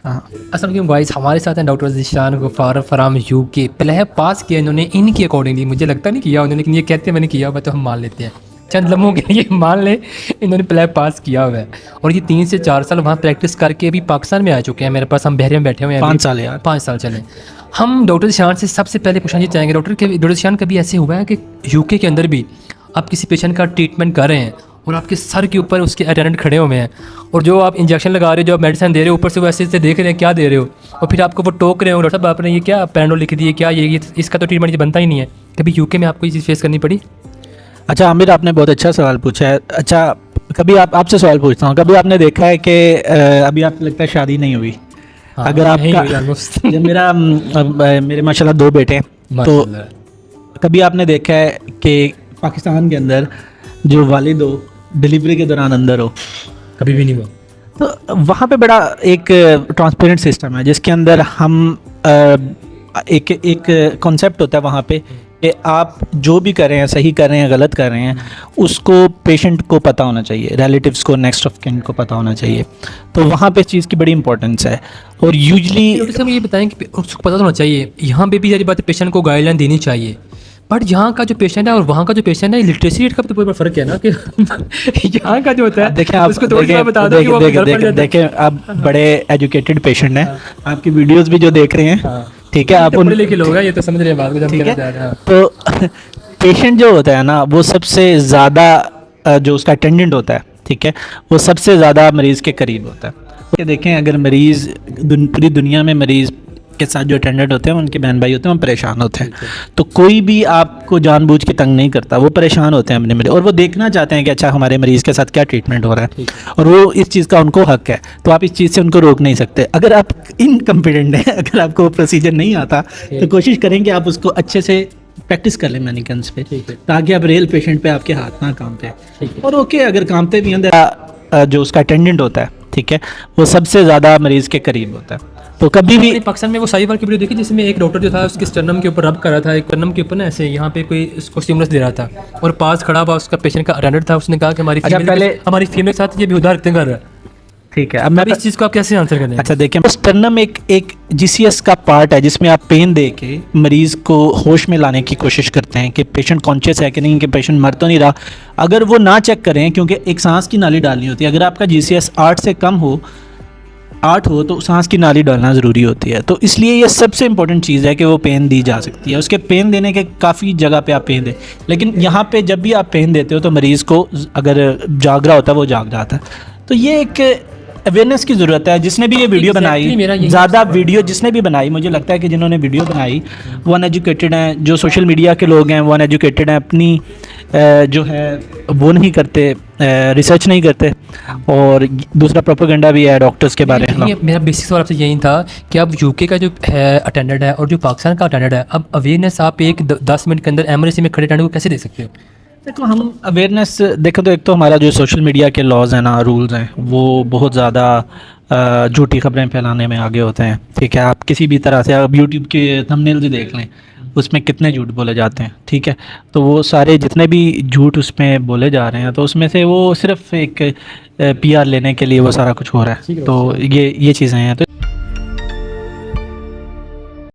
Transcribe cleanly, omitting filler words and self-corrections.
हाँ असल में गाइस हमारे साथ हैं doctor Zeeshan Gaffar from UK. PLAB pass किया इन्होंने इनकी अकॉर्डिंगली, मुझे लगता नहीं किया उन्होंने, लेकिन ये कहते हैं मैंने किया हुआ, तो हम मान लेते हैं चंद लम्हों के लिए मान ले इन्होंने प्लैब पास किया हुआ है। और ये 3 से 4 साल वहाँ प्रैक्टिस करके अभी पाकिस्तान में आ चुके हैं मेरे पास। हम बहरे में बैठे हुए हैं 5 साल यार। 5 साल चले। हम डॉक्टर ज़ीशान से सबसे पहले पूछना ये चाहेंगे, डॉक्टर ज़ीशान कभी ऐसे हुआ है कि यूके के अंदर भी आप किसी पेशेंट का ट्रीटमेंट कर रहे हैं और आपके सर के ऊपर उसके अटेंडेंट खड़े हुए हैं, और जो आप इंजेक्शन लगा रहे हो, जो आप मेडिसिन दे रहे हो, ऊपर से वो ऐसे देख रहे हैं क्या दे रहे हो, और फिर आपको वो टोक रहे हो, डॉक्टर साहब आपने ये क्या पैरानोल लिख दिए, क्या ये इसका तो ट्रीटमेंट बनता ही नहीं है। कभी यूके में आपको ये चीज़ फेस करनी पड़ी? अच्छा आमिर, आपने बहुत अच्छा सवाल पूछा है। अच्छा कभी आपसे सवाल पूछता हूँ, कभी आपने देखा है कि अभी आपको लगता है शादी नहीं हुई? हाँ, अगर नहीं हुई आपका almost। जब मेरे माशाल्लाह 2 बेटे हैं, तो माशाल्लाह। कभी आपने देखा है कि पाकिस्तान के अंदर जो वालिद हो डिलीवरी के दौरान अंदर हो? कभी भी नहीं हुआ। तो वहाँ पे बड़ा एक ट्रांसपेरेंट सिस्टम है जिसके अंदर हम एक कॉन्सेप्ट होता है वहाँ पे कि आप जो भी कर रहे हैं, सही कर रहे हैं, गलत कर रहे हैं, उसको पेशेंट को पता होना चाहिए, रिलेटिव्स को, नेक्स्ट ऑफ किन को पता होना चाहिए। तो वहाँ पे इस चीज़ की बड़ी इंपॉर्टेंस है। और यूजली डॉक्टर साहब ये बताएं कि उसको पता होना चाहिए, यहाँ पे भी सारी बातें पेशेंट को गाइडलाइन देनी चाहिए, बट यहाँ का जो पेशेंट है और वहाँ का जो पेशेंट है, लिटरेसी रेट का भी तो बहुत फ़र्क है ना, कि यहाँ का जो होता है देखें आप, उसको थोड़ी सा बता दो कि वो अपने घर पर जाता है। देखें आप बड़े एजुकेटेड पेशेंट हैं, आपकी वीडियोस भी जो देख रहे हैं, ठीक है, आप पढ़े लिखे लोग हैं, ये तो समझ रहे हैं बात को, जब ठीक कहना चाह रहे है। हैं। तो पेशेंट जो होता है ना, वो सबसे ज़्यादा जो उसका अटेंडेंट होता है, ठीक है, वो सबसे ज़्यादा मरीज़ के करीब होता है। तो देखें अगर मरीज़ पूरी दुनिया में मरीज़ के साथ जो अटेंडेंट होते हैं, उनके बहन भाई होते हैं, वो परेशान होते हैं। तो कोई भी आपको जानबूझ के तंग नहीं करता, वो परेशान होते हैं अपने मरीज़, और वो देखना चाहते हैं कि अच्छा हमारे मरीज़ के साथ क्या ट्रीटमेंट हो रहा है, और वो इस चीज़ का उनको हक है। तो आप इस चीज़ से उनको रोक नहीं सकते। अगर आप इनकम्पिटेंट हैं, अगर आपको प्रोसीजर नहीं आता, तो कोशिश करें कि आप उसको अच्छे से प्रैक्टिस कर लें मैनिकन्स पे, ताकि आप रियल पेशेंट पे आपके हाथ ना काम पे। और ओके, अगर काम पे भी अंदर जो उसका अटेंडेंट होता है, ठीक है, वो सबसे ज़्यादा मरीज़ के करीब होता है। तो कभी भी पाकिस्तान में वो साहिवाल की वीडियो देखी जिसमें एक डॉक्टर जो था उसके स्टर्नम के ऊपर रब कर रहा था, एक कर्नम के ऊपर ना ऐसे यहाँ पे कोई उसको स्टिमुलस दे रहा था, और पास खड़ा हुआ उसका पेशेंट का अटेंडेंट था, उसने कहा कि हमारी फीमेल के साथ ये बेहुदा रखते कर रहा है। ठीक है, अब मैं इस चीज़ को आप कैसे आंसर करें? अच्छा देखिए, स्टर्नम एक जीसीएस का पार्ट है जिसमें आप पेन दे के मरीज़ को होश में लाने की कोशिश करते हैं कि पेशेंट कॉन्शियस है कि नहीं, कि पेशेंट मर तो नहीं रहा। अगर वो ना चेक करें, क्योंकि एक सांस की नाली डालनी होती है, अगर आपका जीसीएस 8 से कम हो, 8 हो, तो सांस की नाली डालना ज़रूरी होती है। तो इसलिए ये सबसे इंपॉर्टेंट चीज़ है कि वो पेन दी जा सकती है। उसके पेन देने के काफ़ी जगह पे आप पेन दें, लेकिन यहाँ पे जब भी आप पेन देते हो तो मरीज़ को अगर जाग रहा होता है वो जाग जाता है। तो ये एक अवेयरनेस की ज़रूरत है। जिसने भी ये वीडियो बनाई, ज़्यादा वीडियो जिसने भी बनाई, मुझे लगता है कि जिन्होंने वीडियो बनाई वो अनएजुकेटेड हैं। जो सोशल मीडिया के लोग हैं वो अनएजुकेटेड हैं, अपनी जो है वो नहीं करते, रिसर्च नहीं करते, और दूसरा प्रोपेगेंडा भी है डॉक्टर्स के बारे में। मेरा बेसिक सवाल आपसे यही था कि अब यूके का जो है अटेंडेंट है और जो पाकिस्तान का अटेंडेंट है, अब अवेयरनेस आप एक 10 मिनट के अंदर एमरजेंसी में खड़े अटेंडेंट को कैसे दे सकते हो? देखो, हम अवेयरनेस देखो तो एक तो हमारा जो सोशल मीडिया के लॉज हैं ना, रूल्स हैं, वो बहुत ज़्यादा झूठी खबरें फैलाने में आगे होते हैं। ठीक है, आप किसी भी तरह से आप यूट्यूब के थंबनेल्स ही देख लें, उसमें कितने झूठ बोले जाते हैं। ठीक है, तो वो सारे जितने भी झूठ उसमें बोले जा रहे हैं, तो उसमें से वो सिर्फ एक पीआर लेने के लिए वो सारा कुछ हो रहा है। तो ये चीज़ें हैं। तो